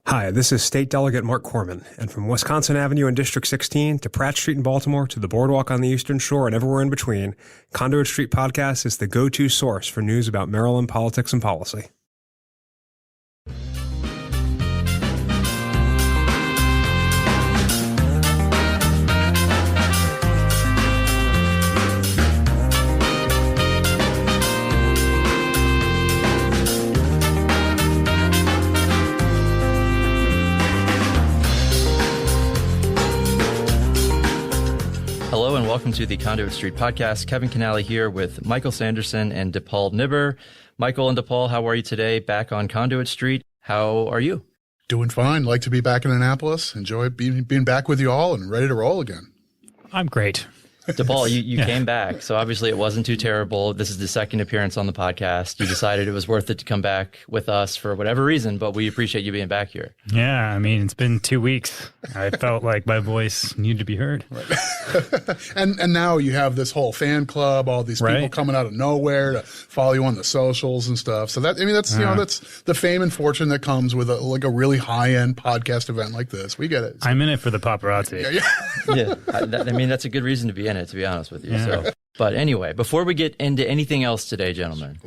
Hi, this is State Delegate Mark Corman, and from Wisconsin Avenue in District 16 to Pratt Street in Baltimore to the Boardwalk on the Eastern Shore and everywhere in between, Conduit Street Podcast is the go-to source for news about Maryland politics and policy. Hello and welcome to the Conduit Street Podcast. Kevin Kinnally here with Michael Sanderson and DePaul Nibber. Michael and DePaul, how are you today? Back on Conduit Street. How are you? Doing fine. Like to be back in Annapolis. Enjoy being back with you all and ready to roll again. I'm great. DePaul, you came back, so obviously it wasn't too terrible. This is the second appearance on the podcast. You decided it was worth it to come back with us for whatever reason, but we appreciate you being back here. Yeah, I mean, it's been 2 weeks. I felt like my voice needed to be heard. Right. and now you have this whole fan club, all these people coming out of nowhere to follow you on the socials and stuff. So that's that's the fame and fortune that comes with a really high-end podcast event like this. We get it. I'm in it for the paparazzi. Yeah. I mean, that's a good reason to be in it, to be honest with you. Yeah. So, but anyway, before we get into anything else today, gentlemen,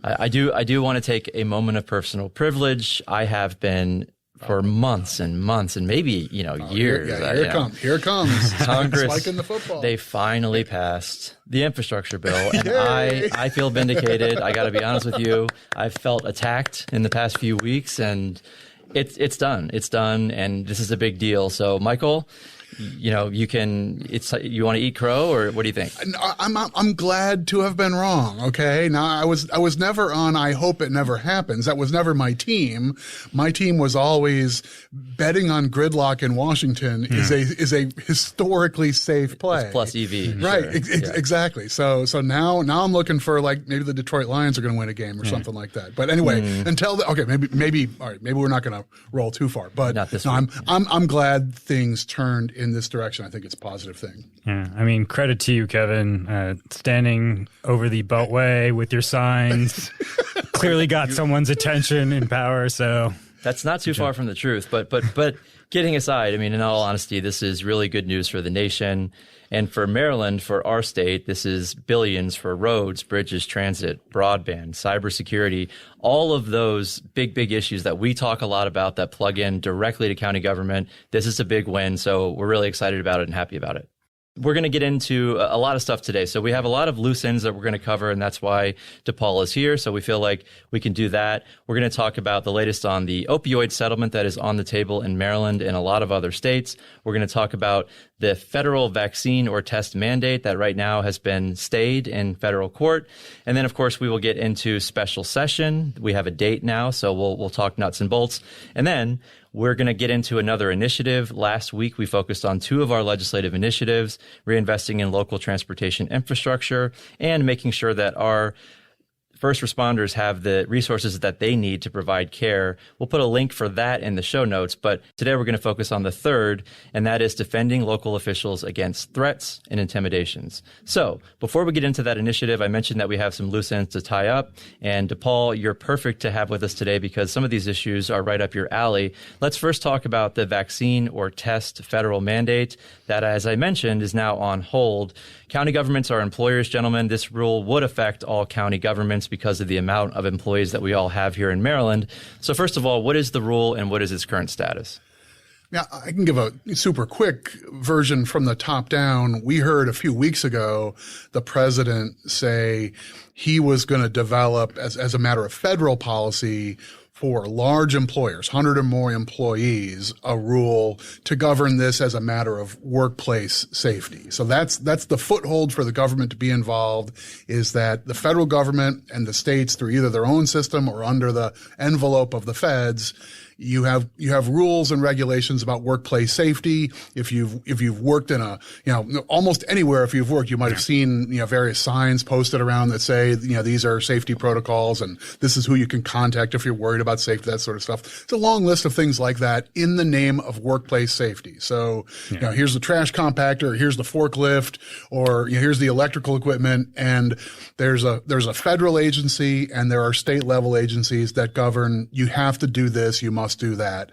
I do want to take a moment of personal privilege. I have been for months and months and maybe, years. Here it comes. Congress, like in the football. They finally passed the infrastructure bill. And I feel vindicated. I got to be honest with you. I've felt attacked in the past few weeks and it's done. It's done. And this is a big deal. So Michael, you want to eat crow, or what do you think? I'm glad to have been wrong. Okay. Now I was never on, I hope it never happens. That was never my team. My team was always betting on gridlock in Washington is a historically safe play. It's plus EV. Right. Sure. Exactly. So now I'm looking for like maybe the Detroit Lions are going to win a game or something like that. But anyway, maybe all right, maybe we're not going to roll too far, but not this week. I'm glad things turned in this direction. I think it's a positive thing. Yeah, I mean, credit to you, Kevin, standing over the Beltway with your signs. Clearly got someone's attention in power. So that's not too far from the truth. But kidding aside, I mean, in all honesty, this is really good news for the nation. And for Maryland, for our state, this is billions for roads, bridges, transit, broadband, cybersecurity, all of those big issues that we talk a lot about that plug in directly to county government. This is a big win. So we're really excited about it and happy about it. We're going to get into a lot of stuff today. So we have a lot of loose ends that we're going to cover, and that's why DePaul is here. So we feel like we can do that. We're going to talk about the latest on the opioid settlement that is on the table in Maryland and a lot of other states. We're going to talk about the federal vaccine or test mandate that right now has been stayed in federal court. And then, of course, we will get into special session. We have a date now, so we'll talk nuts and bolts. And then we're going to get into another initiative. Last week, we focused on two of our legislative initiatives, reinvesting in local transportation infrastructure and making sure that our first responders have the resources that they need to provide care. We'll put a link for that in the show notes, but today we're going to focus on the third, and that is defending local officials against threats and intimidations. So before we get into that initiative, I mentioned that we have some loose ends to tie up, and DePaul, you're perfect to have with us today because some of these issues are right up your alley. Let's first talk about the vaccine or test federal mandate that, as I mentioned, is now on hold. County governments are employers, gentlemen. This rule would affect all county governments because of the amount of employees that we all have here in Maryland. So first of all, what is the rule and what is its current status? Yeah, I can give a super quick version from the top down. We heard a few weeks ago the president say he was going to develop as a matter of federal policy for large employers, 100 or more employees, a rule to govern this as a matter of workplace safety. So that's the foothold for the government to be involved, is that the federal government and the states, through either their own system or under the envelope of the feds, you have rules and regulations about workplace safety. If you've worked in almost anywhere, if you've worked, you might have seen, various signs posted around that say, these are safety protocols and this is who you can contact if you're worried about safety, that sort of stuff. It's a long list of things like that in the name of workplace safety. So, here's the trash compactor, here's the forklift, or here's the electrical equipment. And there's a federal agency and there are state level agencies that govern, you have to do this, you must must do that.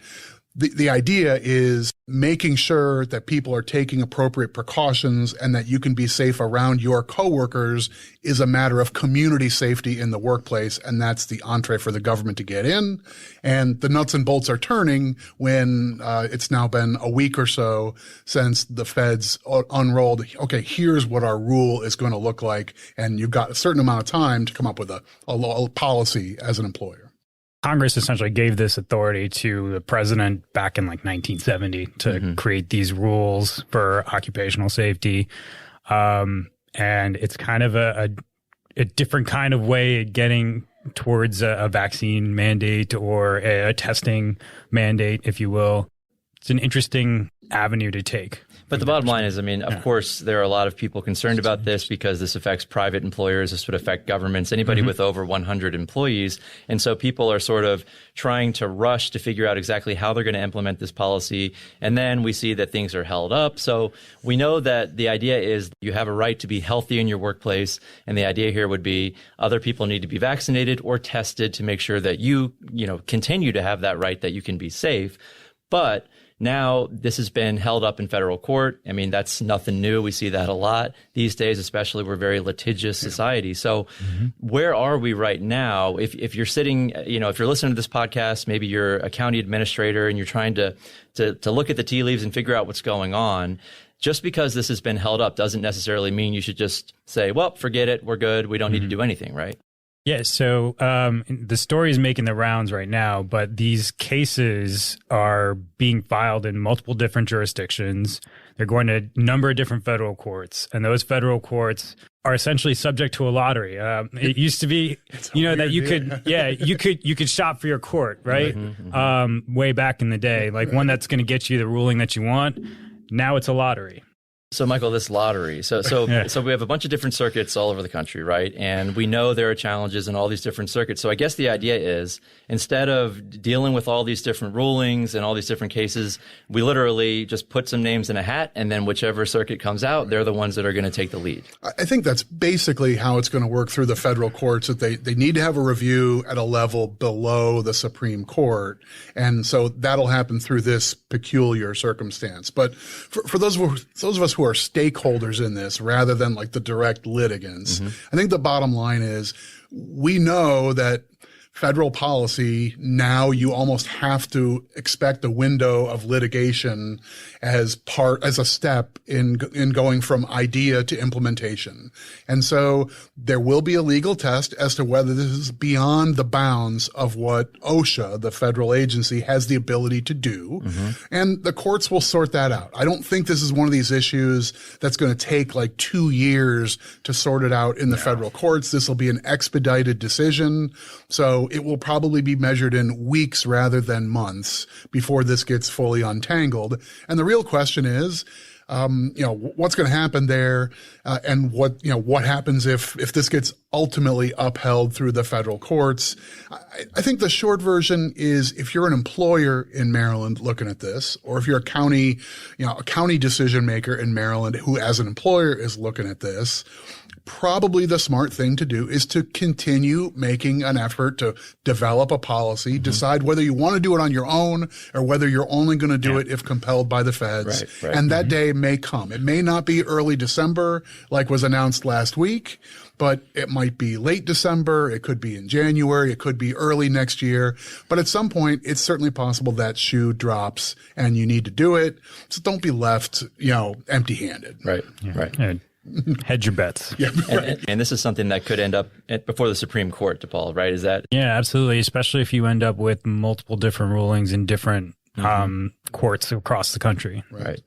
The idea is making sure that people are taking appropriate precautions and that you can be safe around your coworkers is a matter of community safety in the workplace. And that's the entree for the government to get in. And the nuts and bolts are turning when it's now been a week or so since the feds unrolled, okay, here's what our rule is going to look like. And you've got a certain amount of time to come up with a policy as an employer. Congress essentially gave this authority to the president back in like 1970 to create these rules for occupational safety. And it's kind of a different kind of way of getting towards a vaccine mandate or a testing mandate, if you will. It's an interesting avenue to take. But the bottom line is, I mean, of course, there are a lot of people concerned about this because this affects private employers. This would affect governments, anybody with over 100 employees. And so people are sort of trying to rush to figure out exactly how they're going to implement this policy. And then we see that things are held up. So we know that the idea is you have a right to be healthy in your workplace. And the idea here would be other people need to be vaccinated or tested to make sure that you continue to have that right, that you can be safe. But now this has been held up in federal court. I mean, that's nothing new. We see that a lot these days, especially we're a very litigious society. So where are we right now? If you're sitting, if you're listening to this podcast, maybe you're a county administrator and you're trying to look at the tea leaves and figure out what's going on. Just because this has been held up doesn't necessarily mean you should just say, well, forget it. We're good. We don't need to do anything, right? Yeah, so the story is making the rounds right now, but these cases are being filed in multiple different jurisdictions. They're going to a number of different federal courts, and those federal courts are essentially subject to a lottery. It used to be, that you could shop for your court, right? Way back in the day, like one that's going to get you the ruling that you want. Now it's a lottery. So, Michael, this lottery. So we have a bunch of different circuits all over the country, right? And we know there are challenges in all these different circuits. So I guess the idea is instead of dealing with all these different rulings and all these different cases, we literally just put some names in a hat, and then whichever circuit comes out, they're the ones that are going to take the lead. I think that's basically how it's going to work through the federal courts, that they need to have a review at a level below the Supreme Court. And so that'll happen through this peculiar circumstance. But for those of us who are stakeholders in this rather than like the direct litigants, I think the bottom line is we know that federal policy, now you almost have to expect a window of litigation as a step in going from idea to implementation. And so there will be a legal test as to whether this is beyond the bounds of what OSHA, the federal agency, has the ability to do. And the courts will sort that out. I don't think this is one of these issues that's going to take like 2 years to sort it out in the federal courts. This will be an expedited decision. So it will probably be measured in weeks rather than months before this gets fully untangled. And the real question is, what's going to happen there, and what happens if this gets ultimately upheld through the federal courts. I think the short version is, if you're an employer in Maryland looking at this, or if you're a county decision maker in Maryland who as an employer is looking at this, probably the smart thing to do is to continue making an effort to develop a policy, decide whether you want to do it on your own or whether you're only going to do it if compelled by the feds. Right. And that day may come. It may not be early December like was announced last week, but it might be late December. It could be in January. It could be early next year. But at some point, it's certainly possible that shoe drops and you need to do it. So don't be left, empty-handed. Right. Yeah. Right. Yeah. Hedge your bets. Yeah, right. And this is something that could end up before the Supreme Court, DePaul, right? Is that? Yeah, absolutely. Especially if you end up with multiple different rulings in different courts across the country. Right.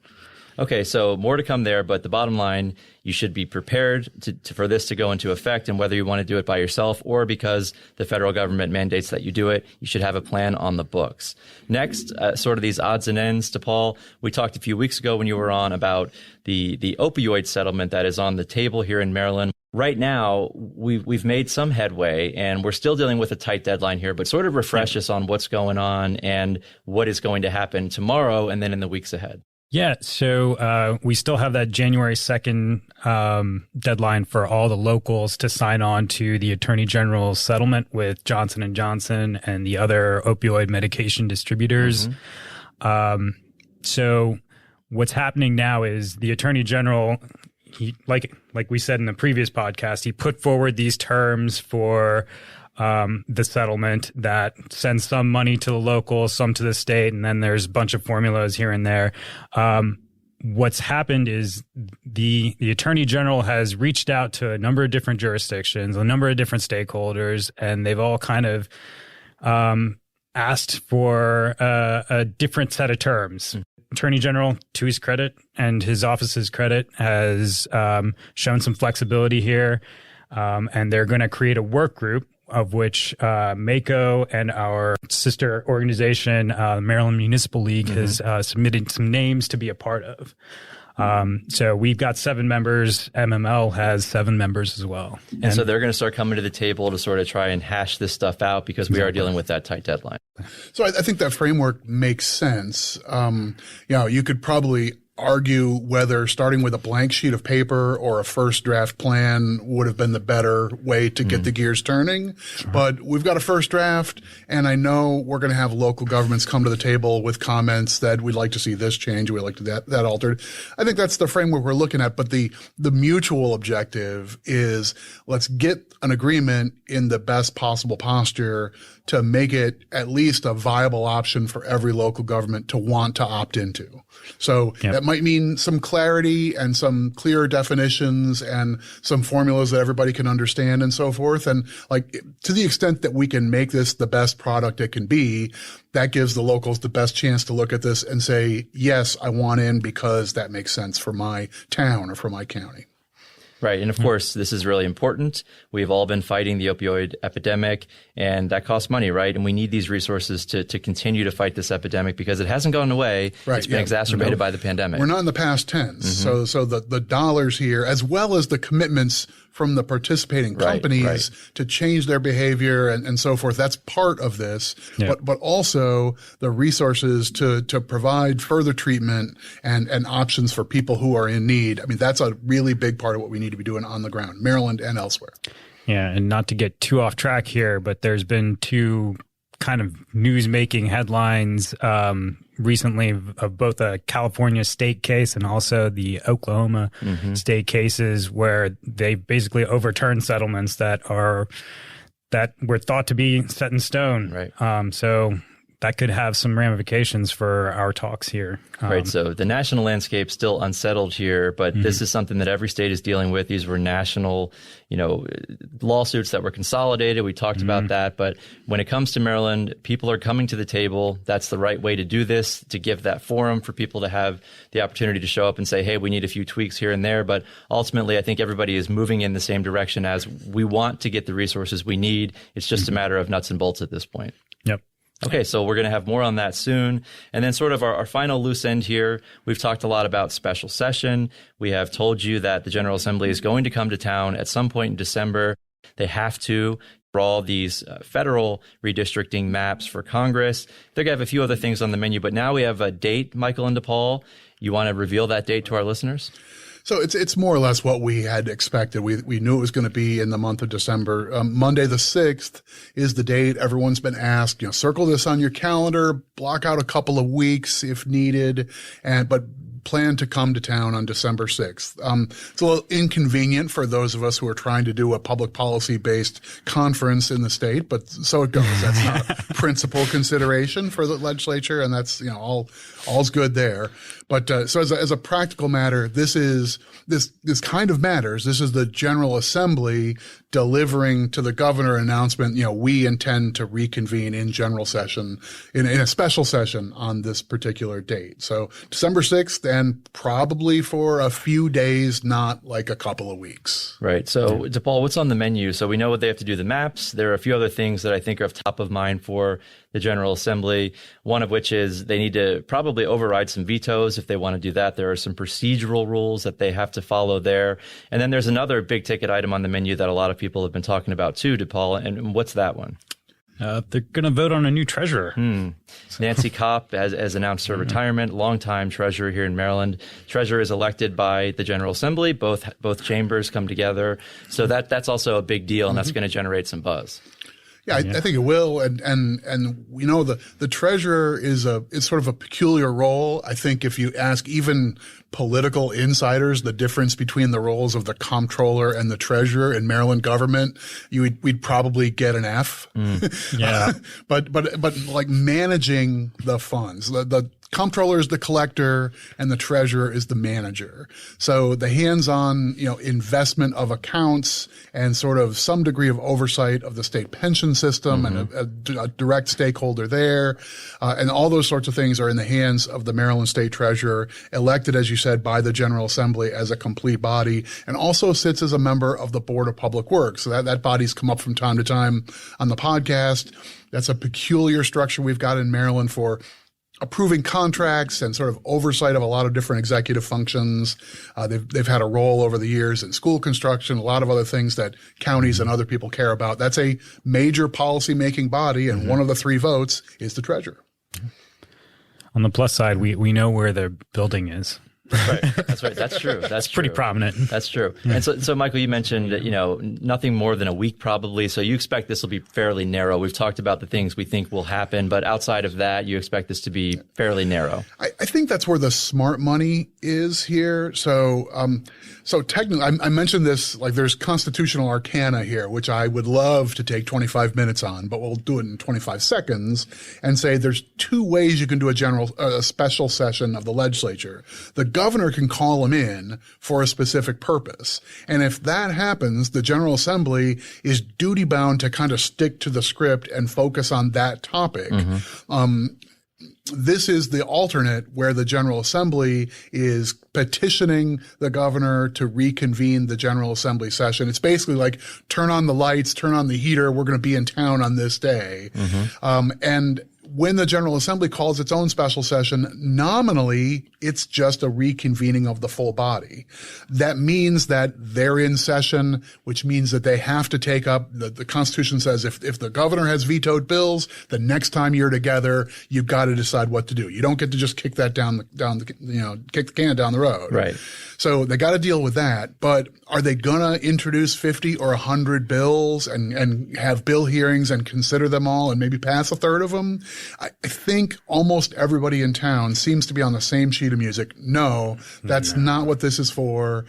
Okay, so more to come there, but the bottom line, you should be prepared for this to go into effect, and whether you want to do it by yourself or because the federal government mandates that you do it, you should have a plan on the books. Next, sort of these odds and ends, DePaul, we talked a few weeks ago when you were on about the opioid settlement that is on the table here in Maryland. Right now, we've made some headway, and we're still dealing with a tight deadline here, but sort of refresh us on what's going on and what is going to happen tomorrow and then in the weeks ahead. Yeah, so we still have that January 2nd deadline for all the locals to sign on to the Attorney General's settlement with Johnson & Johnson and the other opioid medication distributors. So what's happening now is the Attorney General, he, like we said in the previous podcast, he put forward these terms for the settlement that sends some money to the local, some to the state, and then there's a bunch of formulas here and there. What's happened is the Attorney General has reached out to a number of different jurisdictions, a number of different stakeholders, and they've all kind of asked for a different set of terms. Attorney General, to his credit and his office's credit, has shown some flexibility here, and they're going to create a work group of which MACo and our sister organization, Maryland Municipal League, has submitted some names to be a part of. So we've got 7 members. MML has 7 members as well. And so they're going to start coming to the table to sort of try and hash this stuff out because we are dealing with that tight deadline. So I think that framework makes sense. You could probably argue whether starting with a blank sheet of paper or a first draft plan would have been the better way to get the gears turning. Sure. But we've got a first draft, and I know we're going to have local governments come to the table with comments that we'd like to see this change, we'd like to that altered. I think that's the framework we're looking at. But the mutual objective is let's get an agreement in the best possible posture to make it at least a viable option for every local government to want to opt into. So that might mean some clarity and some clearer definitions and some formulas that everybody can understand and so forth. And to the extent that we can make this the best product it can be, that gives the locals the best chance to look at this and say, yes, I want in because that makes sense for my town or for my county. Right. And of course, this is really important. We've all been fighting the opioid epidemic, and that costs money, right? And we need these resources to continue to fight this epidemic because it hasn't gone away. Right. It's been exacerbated by the pandemic. We're not in the past tense. So the dollars here, as well as the commitments from the participating companies to change their behavior and so forth. That's part of this, but also the resources to provide further treatment and options for people who are in need. I mean, that's a really big part of what we need to be doing on the ground, Maryland and elsewhere. Yeah, and not to get too off track here, but there's been 2 kind of news-making headlines recently of both a California state case and also the Oklahoma state cases where they basically overturned settlements that were thought to be set in stone. Right. So that could have some ramifications for our talks here. Right. So the national landscape's still unsettled here, but this is something that every state is dealing with. These were national, lawsuits that were consolidated. We talked about that. But when it comes to Maryland, people are coming to the table. That's the right way to do this, to give that forum for people to have the opportunity to show up and say, hey, we need a few tweaks here and there. But ultimately, I think everybody is moving in the same direction as we want to get the resources we need. It's just a matter of nuts and bolts at this point. Yep. Okay, so we're going to have more on that soon. And then sort of our final loose end here, we've talked a lot about special session. We have told you that the General Assembly is going to come to town at some point in December. They have to draw these federal redistricting maps for Congress. They're going to have a few other things on the menu, but now we have a date, Michael and DePaul. You want to reveal that date to our listeners? So it's more or less what we had expected. We knew it was going to be in the month of December. Monday the 6th is the date. Everyone's been asked, circle this on your calendar, block out a couple of weeks if needed, but plan to come to town on December 6th. It's a little inconvenient for those of us who are trying to do a public policy-based conference in the state, but so it goes. That's not a principal consideration for the legislature, and that's, all's good there. But so as a practical matter, this kind of matters. This is the General Assembly delivering to the governor an announcement, we intend to reconvene in general session, in a special session on this particular date. So December 6th, and probably for a few days, not like a couple of weeks. Right. So DePaul, what's on the menu? So we know what they have to do, the maps. There are a few other things that I think are top of mind for the General Assembly, one of which is they need to probably override some vetoes if they want to do that. There are some procedural rules that they have to follow there. And then there's another big ticket item on the menu that a lot of people have been talking about too, DePaul. And what's that one? They're going to vote on a new treasurer. Nancy Kopp has announced her retirement, longtime treasurer here in Maryland. Treasurer is elected by the General Assembly. Both chambers come together. So that's also a big deal, and that's going to generate some buzz. Yeah, I think it will, and you know the treasurer is sort of a peculiar role. I think if you ask even political insiders the difference between the roles of the comptroller and the treasurer in Maryland government, we'd probably get an F. Yeah, but like managing the funds, the comptroller is the collector and the treasurer is the manager. So the hands-on, investment of accounts and sort of some degree of oversight of the state pension system and a direct stakeholder there. And all those sorts of things are in the hands of the Maryland State Treasurer, elected, as you said, by the General Assembly as a complete body, and also sits as a member of the Board of Public Works. So that body's come up from time to time on the podcast. That's a peculiar structure we've got in Maryland for approving contracts and sort of oversight of a lot of different executive functions. They've had a role over the years in school construction, a lot of other things that counties and other people care about. That's a major policy-making body, and one of the 3 votes is the treasurer. On the plus side, we know where the building is. That's right. That's true. That's pretty prominent. That's true. And so Michael, you mentioned, nothing more than a week probably. So you expect this will be fairly narrow. We've talked about the things we think will happen, but outside of that, you expect this to be fairly narrow. I think that's where the smart money is here. So technically, I mentioned this, like there's constitutional arcana here, which I would love to take 25 minutes on, but we'll do it in 25 seconds and say there's 2 ways you can do a special session of the legislature. The governor can call them in for a specific purpose. And if that happens, the General Assembly is duty bound to kind of stick to the script and focus on that topic. This is the alternate where the General Assembly is petitioning the governor to reconvene the General Assembly session. It's basically like, turn on the lights, turn on the heater. We're going to be in town on this day. And when the General Assembly calls its own special session, nominally, it's just a reconvening of the full body. That means that they're in session, which means that they have to take up, the Constitution says if the governor has vetoed bills, the next time you're together, you've got to decide what to do. You don't get to just kick that kick the can down the road. Right. So they got to deal with that. But are they going to introduce 50 or 100 bills and have bill hearings and consider them all and maybe pass a third of them? I think almost everybody in town seems to be on the same sheet of music. No, that's not what this is for.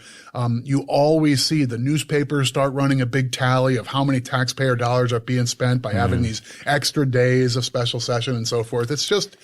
You always see the newspapers start running a big tally of how many taxpayer dollars are being spent by having these extra days of special session and so forth. It's just,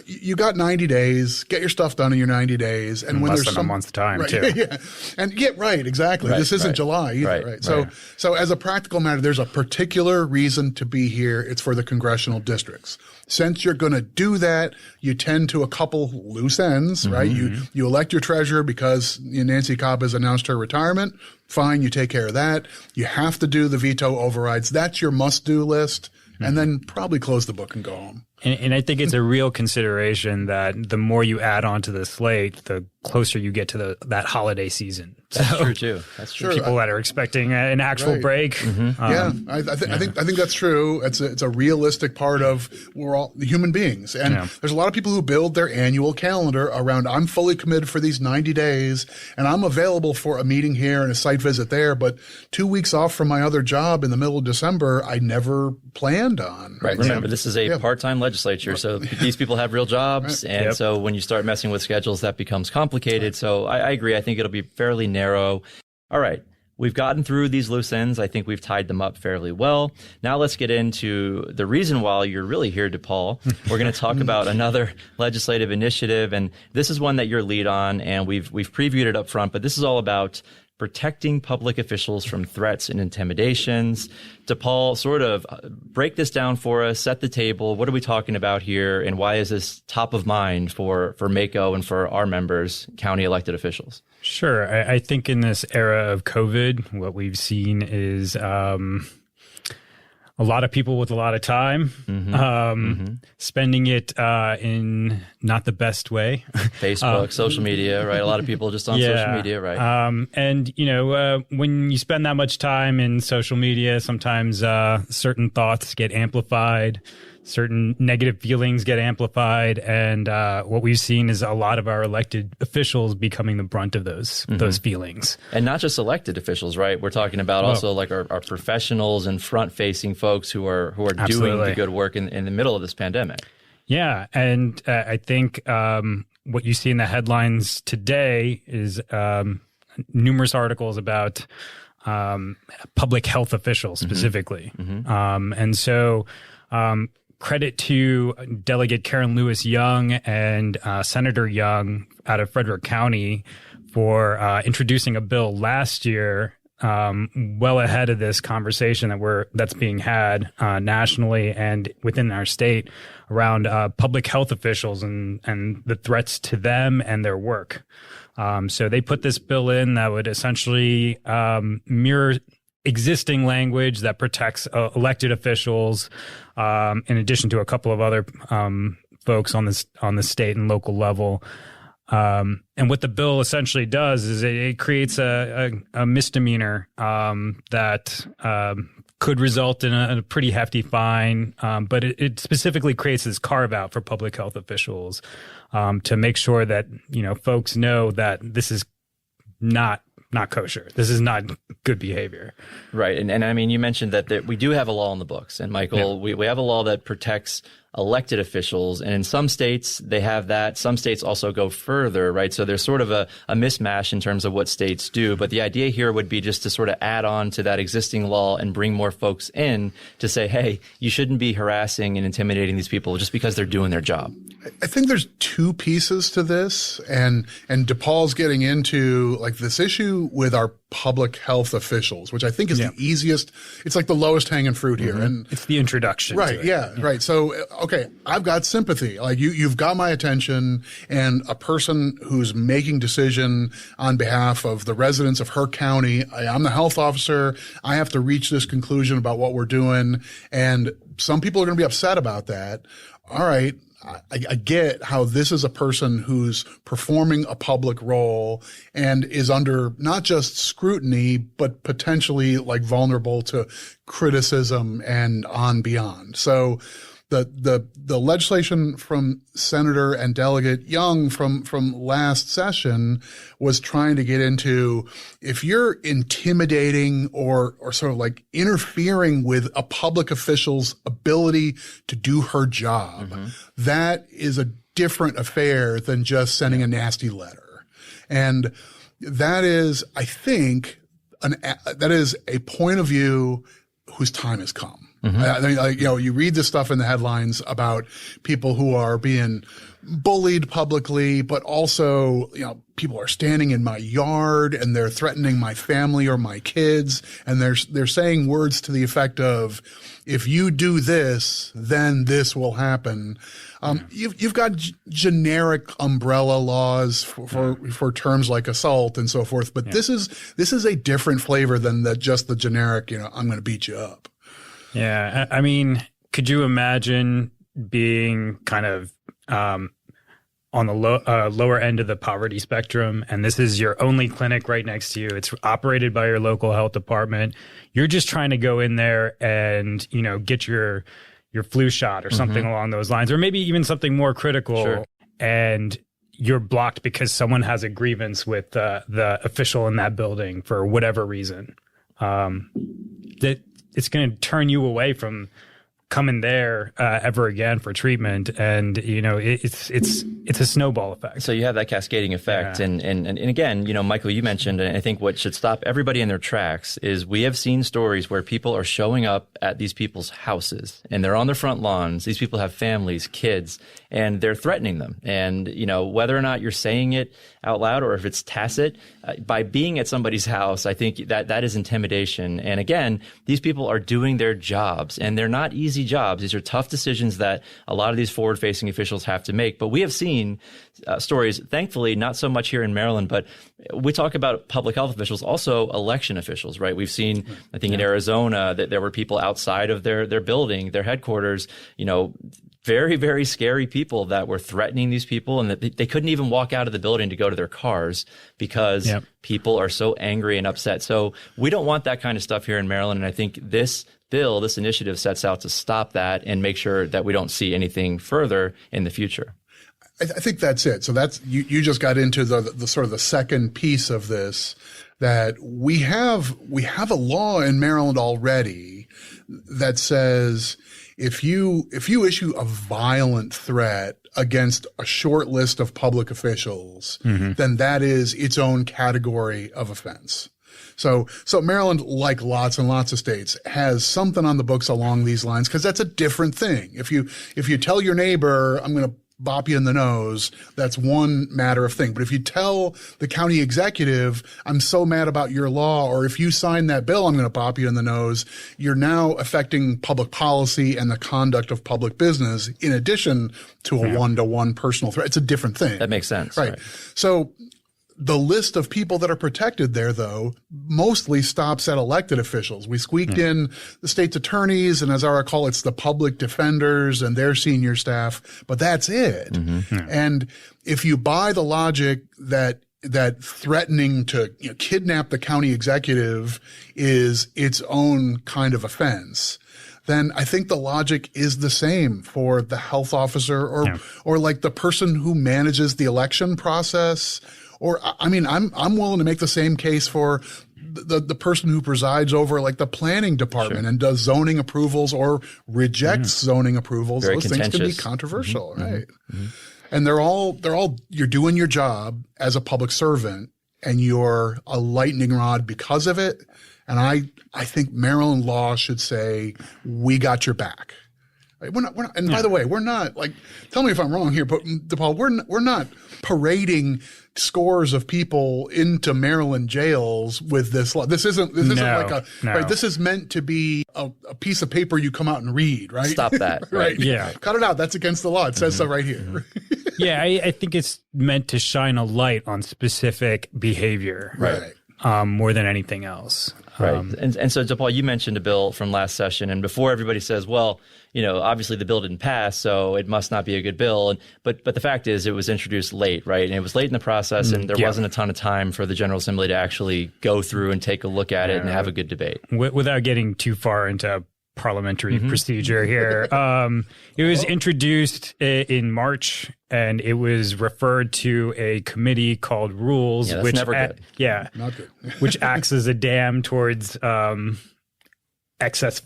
you got 90 days, get your stuff done in your 90 days. And when less there's than a month's time, right, too. Yeah. And right, exactly. This isn't July either, right? So as a practical matter, there's a particular reason to be here. It's for the congressional districts. Since you're going to do that, you tend to a couple loose ends, right? You elect your treasurer because Nancy Cobb has announced her retirement. Fine, you take care of that. You have to do the veto overrides. That's your must-do list. And then probably close the book and go home. And I think it's a real consideration that the more you add on to the slate, the closer you get to that holiday season. That's true too. That's true. People that are expecting an actual break. I think that's true. It's a realistic part of, we're all human beings. And there's a lot of people who build their annual calendar around, I'm fully committed for these 90 days and I'm available for a meeting here and a site visit there. But 2 weeks off from my other job in the middle of December, I never planned on. Right. Remember, this is a part-time legislature. So these people have real jobs. And so when you start messing with schedules, that becomes complicated. So I agree. I think it'll be fairly narrow. All right. We've gotten through these loose ends. I think we've tied them up fairly well. Now let's get into the reason why you're really here, DePaul. We're going to talk about another legislative initiative. And this is one that you're lead on. And we've previewed it up front. But this is all about protecting public officials from threats and intimidations. DePaul, sort of break this down for us, set the table. What are we talking about here? And why is this top of mind for MACo and for our members, county elected officials? Sure. I think in this era of COVID, what we've seen is a lot of people with a lot of time, spending it in not the best way. Facebook, social media, right? A lot of people just on social media, right? And, when you spend that much time in social media, sometimes certain thoughts get amplified, certain negative feelings get amplified. And what we've seen is a lot of our elected officials becoming the brunt of those feelings. And not just elected officials, right? We're talking about also like our professionals and front-facing folks who are doing the good work in the middle of this pandemic. Yeah, and I think what you see in the headlines today is numerous articles about public health officials specifically. And so credit to Delegate Karen Lewis Young and Senator Young out of Frederick County for introducing a bill last year well ahead of this conversation that's being had nationally and within our state around public health officials and the threats to them and their work. So they put this bill in that would essentially mirror existing language that protects elected officials, in addition to a couple of other folks on the state and local level. And what the bill essentially does is it creates a misdemeanor that could result in a pretty hefty fine, but it specifically creates this carve out for public health officials to make sure that folks know that this is not kosher. This is not good behavior. Right. And I mean, you mentioned that we do have a law in the books. And Michael, we have a law that protects elected officials. And in some states, they have that. Some states also go further, right? So there's sort of a mismatch in terms of what states do. But the idea here would be just to sort of add on to that existing law and bring more folks in to say, hey, you shouldn't be harassing and intimidating these people just because they're doing their job. I think there's two pieces to this, and DePaul's getting into like this issue with our public health officials, which I think is the easiest. It's like the lowest hanging fruit here, and it's the introduction. Right? To it. Right. So, okay, I've got sympathy. Like you've got my attention, and a person who's making decision on behalf of the residents of her county. I'm the health officer. I have to reach this conclusion about what we're doing, and some people are going to be upset about that. All right. I get how this is a person who's performing a public role and is under not just scrutiny, but potentially like vulnerable to criticism and on beyond. So the legislation from Senator and Delegate Young from last session was trying to get into if you're intimidating or sort of like interfering with a public official's ability to do her job, that is a different affair than just sending a nasty letter. And that is, I think, that is a point of view whose time has come. I mean, you read this stuff in the headlines about people who are being bullied publicly, but also, people are standing in my yard and they're threatening my family or my kids. And they're saying words to the effect of, if you do this, then this will happen. You've got generic umbrella laws for terms like assault and so forth. But this is a different flavor than just the generic, I'm going to beat you up. Yeah. I mean, could you imagine being kind of on the lower end of the poverty spectrum, and this is your only clinic right next to you? It's operated by your local health department. You're just trying to go in there and, get your flu shot or something along those lines, or maybe even something more critical. Sure. And you're blocked because someone has a grievance with the official in that building for whatever reason. That it's going to turn you away from coming there ever again for treatment, and it's a snowball effect. So you have that cascading effect, and again, Michael, you mentioned, and I think what should stop everybody in their tracks is we have seen stories where people are showing up at these people's houses and they're on their front lawns. These people have families, kids, and they're threatening them. And whether or not you're saying it out loud or if it's tacit, by being at somebody's house, I think that is intimidation. And again, these people are doing their jobs, and they're not easy jobs. These are tough decisions that a lot of these forward-facing officials have to make. But we have seen seen stories, thankfully, not so much here in Maryland, but we talk about public health officials, also election officials, right? We've seen, I think in Arizona, that there were people outside of their building, their headquarters, very, very scary people that were threatening these people, and that they couldn't even walk out of the building to go to their cars because people are so angry and upset. So we don't want that kind of stuff here in Maryland. And I think this bill, this initiative sets out to stop that and make sure that we don't see anything further in the future. I think that's it. So that's you just got into the sort of the second piece of this, that we have a law in Maryland already that says if you issue a violent threat against a short list of public officials, then that is its own category of offense. So Maryland, like lots and lots of states, has something on the books along these lines, because that's a different thing. If you tell your neighbor, I'm going to bop you in the nose, that's one matter of thing. But if you tell the county executive, I'm so mad about your law, or if you sign that bill, I'm going to bop you in the nose, you're now affecting public policy and the conduct of public business in addition to a one-to-one personal threat. It's a different thing. That makes sense. Right. So the list of people that are protected there, though, mostly stops at elected officials. We squeaked in the state's attorneys, and as I recall, it's the public defenders and their senior staff, but that's it. And if you buy the logic that threatening to kidnap the county executive is its own kind of offense, then I think the logic is the same for the health officer or like the person who manages the election process. Or, I mean, I'm willing to make the same case for the person who presides over like the planning department and does zoning approvals or rejects zoning approvals. Very Those things can be controversial, right? And they're all, you're doing your job as a public servant and you're a lightning rod because of it. And I think Maryland law should say, we got your back. We're not, and by the way, we're not like, tell me if I'm wrong here, but DePaul, we're not parading scores of people into Maryland jails with this law. This isn't like right. This is meant to be a piece of paper you come out and read, right? Stop that. Right. Yeah. Cut it out. That's against the law. It says so right here. Yeah. I think it's meant to shine a light on specific behavior. Right. More than anything else. Right. And so, DePaul, you mentioned a bill from last session, and before everybody says, well, obviously the bill didn't pass, so it must not be a good bill. But the fact is it was introduced late, right? And it was late in the process, and there wasn't a ton of time for the General Assembly to actually go through and take a look at it and have a good debate. Without getting too far into parliamentary procedure here, it was introduced in March, and it was referred to a committee called Rules, which never good. Not good. which acts as a dam towards excess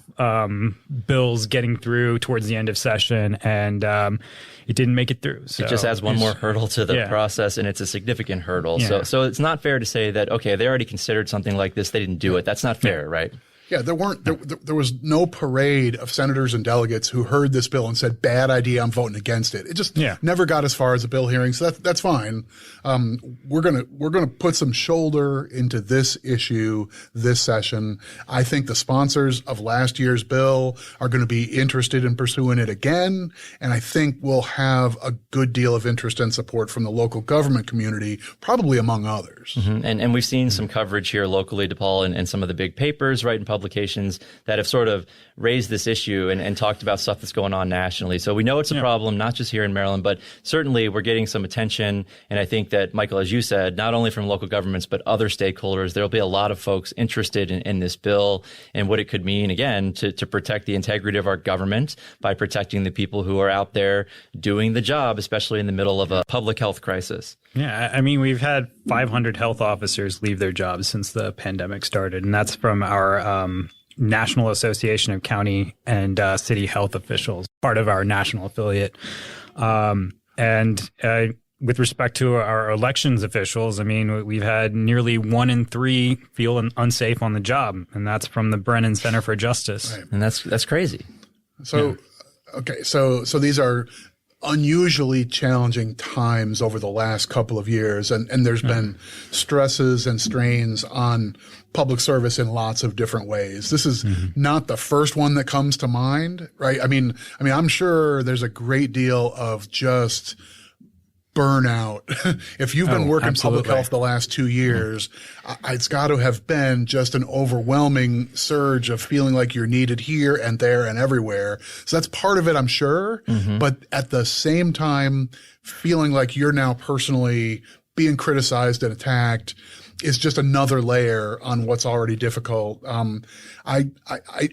bills getting through towards the end of session, and it didn't make it through. So it just adds one more hurdle to the process, and it's a significant hurdle. Yeah. So it's not fair to say that, okay, they already considered something like this, they didn't do it. That's not fair, right? Yeah, there was no parade of senators and delegates who heard this bill and said, bad idea, I'm voting against it. It just never got as far as a bill hearing. So that's fine. We're going to put some shoulder into this issue this session. I think the sponsors of last year's bill are going to be interested in pursuing it again. And I think we'll have a good deal of interest and support from the local government community, probably among others. And we've seen some coverage here locally, DePaul, and some of the big papers, right, and publications that have sort of raised this issue and talked about stuff that's going on nationally. So we know it's a problem, not just here in Maryland, but certainly we're getting some attention. And I think that, Michael, as you said, not only from local governments, but other stakeholders, there'll be a lot of folks interested in this bill and what it could mean, again, to protect the integrity of our government by protecting the people who are out there doing the job, especially in the middle of a public health crisis. Yeah, I mean, we've had 500 health officers leave their jobs since the pandemic started, and that's from our National Association of County and City Health Officials, part of our national affiliate. And with respect to our elections officials, I mean, we've had nearly 1 in 3 feel unsafe on the job, and that's from the Brennan Center for Justice. Right. And that's crazy. So, okay, so these are unusually challenging times over the last couple of years, and there's been stresses and strains on public service in lots of different ways. This is not the first one that comes to mind, right? I mean, I'm sure there's a great deal of just burnout. If you've been working absolutely. public health the last 2 years, it's got to have been just an overwhelming surge of feeling like you're needed here and there and everywhere. So that's part of it, I'm sure. But at the same time, feeling like you're now personally being criticized and attacked is just another layer on what's already difficult. I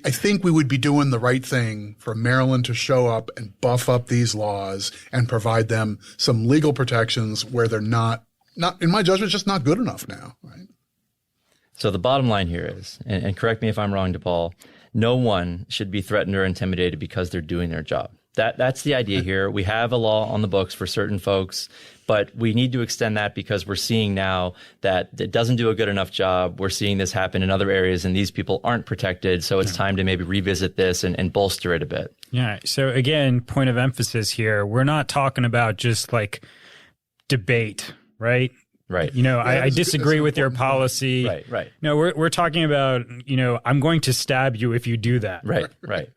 think we would be doing the right thing for Maryland to show up and buff up these laws and provide them some legal protections where they're not in my judgment, just not good enough now. Right? So the bottom line here is, and correct me if I'm wrong, DePaul, no one should be threatened or intimidated because they're doing their job. That's the idea here. We have a law on the books for certain folks, but we need to extend that because we're seeing now that it doesn't do a good enough job. We're seeing this happen in other areas, and these people aren't protected. So it's time to maybe revisit this and bolster it a bit. Yeah. So again, point of emphasis here, we're not talking about just like debate, right? Right. You know, Yeah, I disagree with your policy. Right. No, we're talking about, you know, I'm going to stab you if you do that. Right.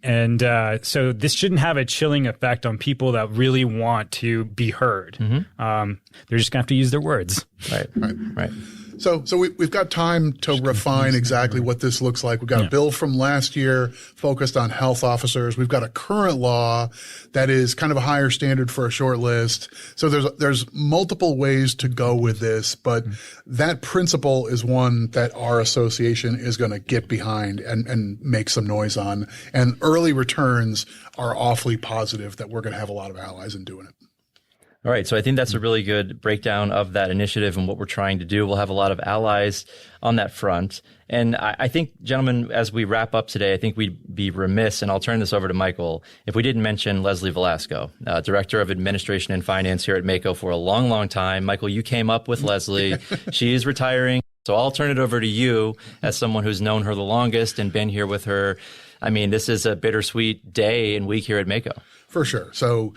And so this shouldn't have a chilling effect on people that really want to be heard. They're just going to have to use their words. Right. So we've got time to refine exactly what this looks like. We've got a bill from last year focused on health officers. We've got a current law that is kind of a higher standard for a short list. So there's multiple ways to go with this, but that principle is one that our association is going to get behind and make some noise on. And early returns are awfully positive that we're going to have a lot of allies in doing it. All right. So I think that's a really good breakdown of that initiative and what we're trying to do. We'll have a lot of allies on that front. And I think, gentlemen, as we wrap up today, I think we'd be remiss, and I'll turn this over to Michael, if we didn't mention Leslie Velasco, Director of Administration and Finance here at MACo for a long, long time. Michael, you came up with Leslie. She is retiring. So I'll turn it over to you as someone who's known her the longest and been here with her. I mean, this is a bittersweet day and week here at MACo. For sure. So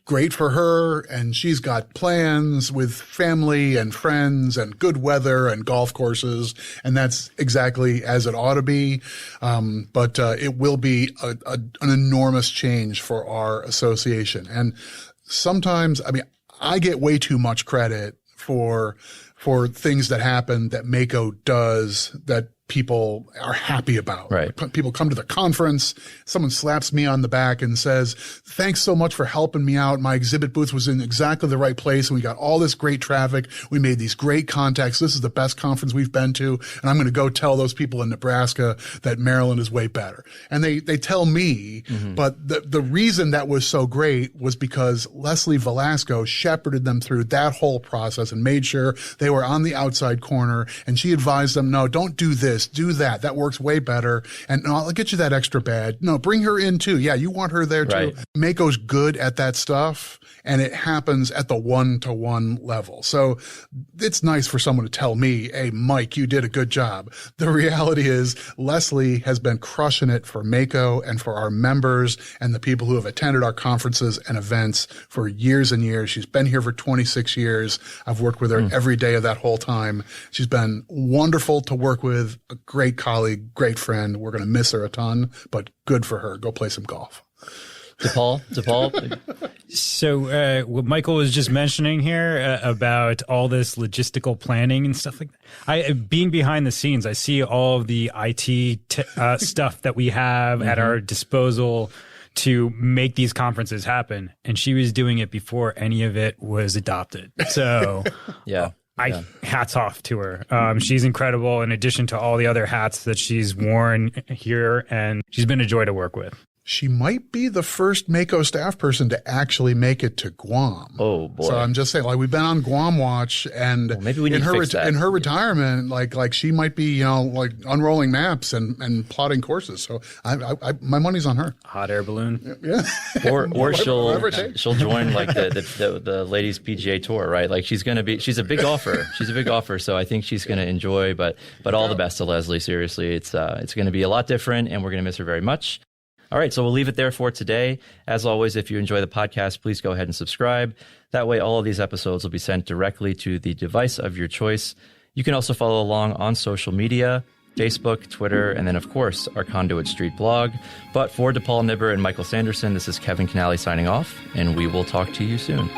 great for her. And she's got plans with family and friends and good weather and golf courses. And that's exactly as it ought to be. But it will be an enormous change for our association. And sometimes, I mean, I get way too much credit for things that happen that MACo does that people are happy about. Right. People come to the conference, someone slaps me on the back and says, thanks so much for helping me out. My exhibit booth was in exactly the right place and we got all this great traffic. We made these great contacts. This is the best conference we've been to. And I'm going to go tell those people in Nebraska that Maryland is way better. And they tell me, but the reason that was so great was because Leslie Velasco shepherded them through that whole process and made sure they were on the outside corner. And she advised them, no, don't do this. Do that. That works way better. And no, I'll get you that extra badge. No, bring her in too. Yeah, you want her there too. Right. MACo's good at that stuff, and it happens at the one-to-one level. So it's nice for someone to tell me, hey, Mike, you did a good job. The reality is Leslie has been crushing it for MACo and for our members and the people who have attended our conferences and events for years and years. She's been here for 26 years. I've worked with her every day of that whole time. She's been wonderful to work with, a great colleague, great friend. We're going to miss her a ton, but good for her. Go play some golf. DePaul. So what Michael was just mentioning here about all this logistical planning and stuff like that. Being behind the scenes, I see all of the IT stuff that we have at our disposal to make these conferences happen. And she was doing it before any of it was adopted. So Yeah. Hats off to her. She's incredible in addition to all the other hats that she's worn here, and she's been a joy to work with. She might be the first MACo staff person to actually make it to Guam. Oh boy! So I'm just saying, like, we've been on Guam watch, and maybe we need to fix that. In her retirement, like she might be, like unrolling maps and plotting courses. So my money's on her. Hot air balloon. Yeah. Or she'll join like the ladies PGA Tour, right? Like she's a big golfer. She's a big golfer, so I think she's going to enjoy. But all the best to Leslie. Seriously, it's going to be a lot different, and we're going to miss her very much. All right, so we'll leave it there for today. As always, if you enjoy the podcast, please go ahead and subscribe. That way, all of these episodes will be sent directly to the device of your choice. You can also follow along on social media. Facebook, Twitter, and then, of course, our Conduit Street blog. But for DePaul Nibber and Michael Sanderson, this is Kevin Kinnally signing off, and we will talk to you soon.